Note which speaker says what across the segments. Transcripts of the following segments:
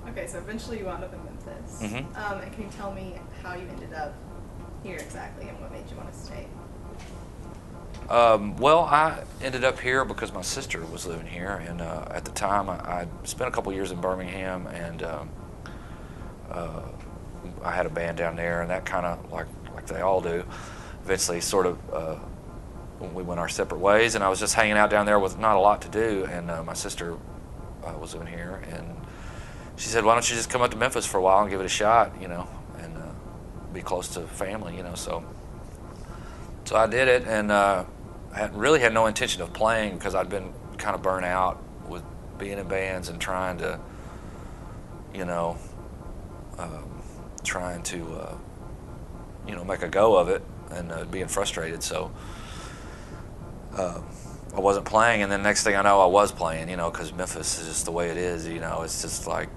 Speaker 1: Okay, so eventually you wound up in Memphis. And can you tell me how you ended up here exactly and what made you want to stay?
Speaker 2: Well, I ended up here because my sister was living here, and at the time I spent a couple years in Birmingham, and uh, I had a band down there, and that kind of like they all do. Eventually, sort of, we went our separate ways, and I was just hanging out down there with not a lot to do, and my sister was living here, and she said, "Why don't you just come up to Memphis for a while and give it a shot, and be close to family, So I did it, and really had no intention of playing because I'd been kind of burnt out with being in bands and trying to, you know, um, trying to, make a go of it and being frustrated. So I wasn't playing, and then next thing I know, I was playing, because Memphis is just the way it is. It's just like,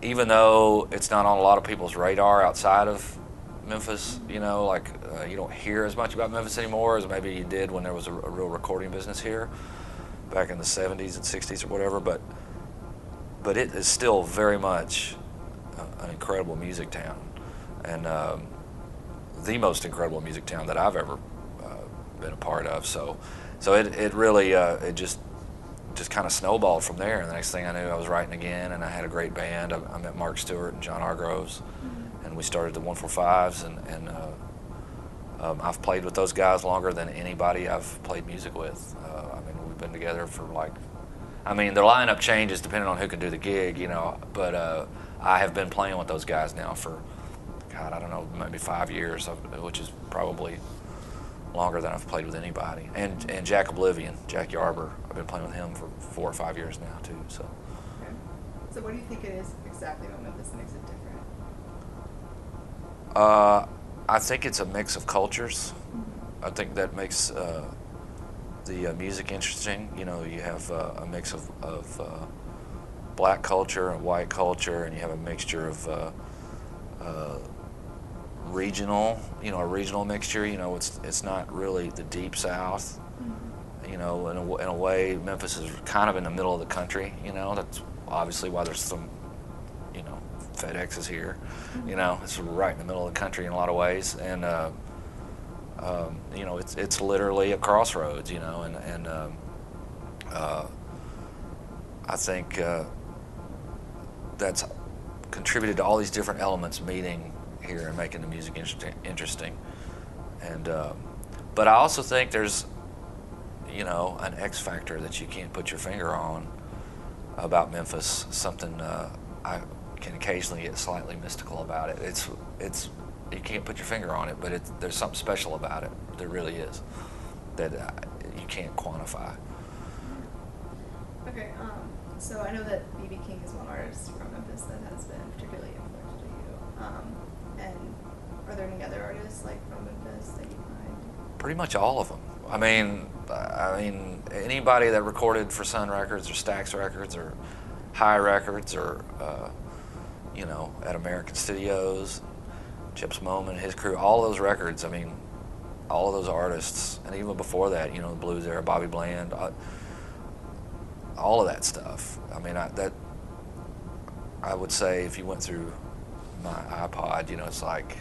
Speaker 2: even though it's not on a lot of people's radar outside of Memphis, you don't hear as much about Memphis anymore as maybe you did when there was a real recording business here back in the 70s and 60s or whatever, but it is still very much an incredible music town, and the most incredible music town that I've ever been a part of. So it really it just kind of snowballed from there. And the next thing I knew, I was writing again, and I had a great band. I met Mark Stewart and John Hargroves, and we started the 145s, and I've played with those guys longer than anybody I've played music with. We've been together for the lineup changes depending on who can do the gig, but I have been playing with those guys now for, God, I don't know, maybe 5 years, which is probably longer than I've played with anybody. And Jack Oblivion, Jack Yarber, I've been playing with him for 4 or 5 years now too. So.
Speaker 1: Okay. So what do you think it is exactly about Memphis that makes it different?
Speaker 2: I think it's a mix of cultures. I think that makes the music interesting. You have a mix of black culture and white culture, and you have a mixture of regional, a regional mixture. It's not really the deep South. In a way, Memphis is kind of in the middle of the country. That's obviously why there's some, FedEx is here. It's right in the middle of the country in a lot of ways, and it's literally a crossroads. I think that's contributed to all these different elements meeting here and making the music interesting. And but I also think there's an X factor that you can't put your finger on about Memphis. Something I can occasionally get slightly mystical about it. It's you can't put your finger on it, but there's something special about it. There really is that you can't quantify.
Speaker 1: Okay. So I know that B.B. King is one artist from Memphis that has been particularly influential to you. And are there any other artists from Memphis that you find?
Speaker 2: Pretty much all of them. I mean, anybody that recorded for Sun Records or Stax Records or High Records or at American Studios, Chips Moman, his crew, all those records. All of those artists, and even before that, the blues era, Bobby Bland, all of that stuff. I would say if you went through my iPod, it's like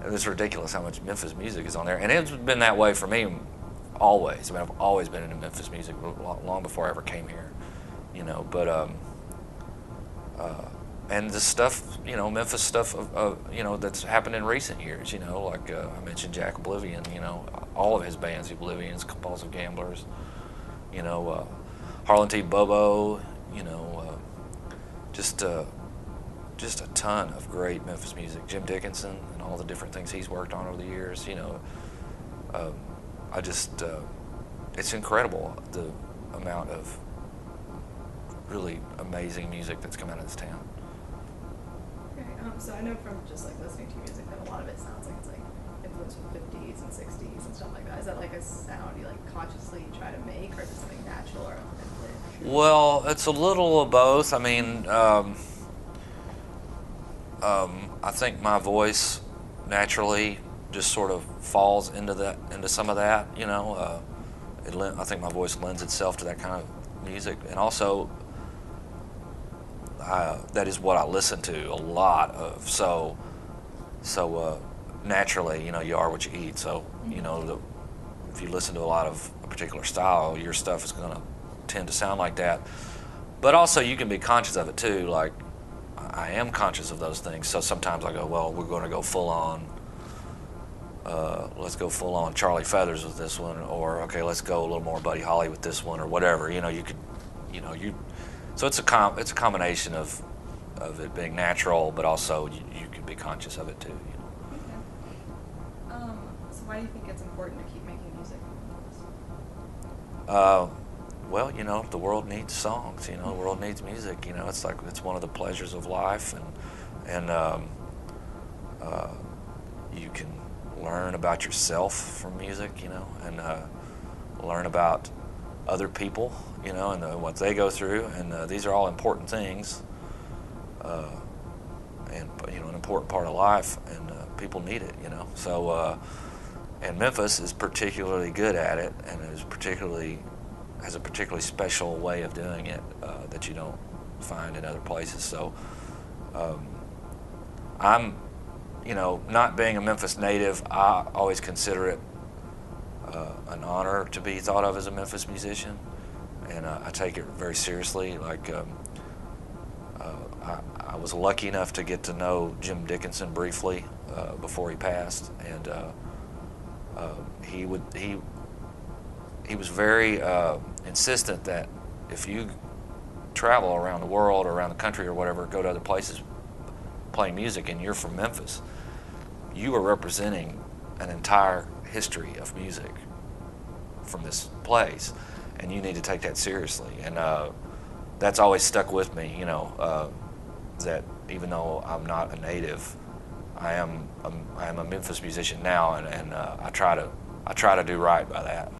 Speaker 2: it's ridiculous how much Memphis music is on there, and it's been that way for me always. I've always been into Memphis music long before I ever came here, But and the stuff, Memphis stuff, that's happened in recent years, I mentioned Jack Oblivion, all of his bands, Oblivions, Compulsive Gamblers, Harlan T. Bobo, just a ton of great Memphis music. Jim Dickinson and all the different things he's worked on over the years, it's incredible the amount of really amazing music that's come out of this town.
Speaker 1: So I know from just listening to your music that a lot of it sounds like it's influenced from the 50s and 60s and stuff like that. Is that a sound you consciously try to make, or is it something natural or authentic?
Speaker 2: Well, it's a little of both. I think my voice naturally just sort of falls into some of that. I think my voice lends itself to that kind of music, and also that is what I listen to a lot of. So naturally, you are what you eat. So if you listen to a lot of a particular style, your stuff is going to tend to sound like that. But also, you can be conscious of it too. Like, I am conscious of those things. So sometimes I go, well, we're going to go full on. Let's go full on Charlie Feathers with this one, or okay, let's go a little more Buddy Holly with this one, or whatever. You could, So it's a combination of it being natural, but also you can be conscious of it too.
Speaker 1: Okay. So why do you think it's important to keep making music?
Speaker 2: Well, the world needs songs. The world needs music. It's like it's one of the pleasures of life, and you can learn about yourself from music. And learn about other people. And what they go through, and these are all important things. And an important part of life, and people need it. So. And Memphis is particularly good at it, and has a particularly special way of doing it that you don't find in other places. So I'm, not being a Memphis native, I always consider it an honor to be thought of as a Memphis musician, and I take it very seriously. Like I was lucky enough to get to know Jim Dickinson briefly before he passed, and he was very insistent that if you travel around the world or around the country or whatever, go to other places playing music, and you're from Memphis, you are representing an entire history of music from this place, and you need to take that seriously. And that's always stuck with me, that even though I'm not a native, I am a Memphis musician now, and I try to do right by that.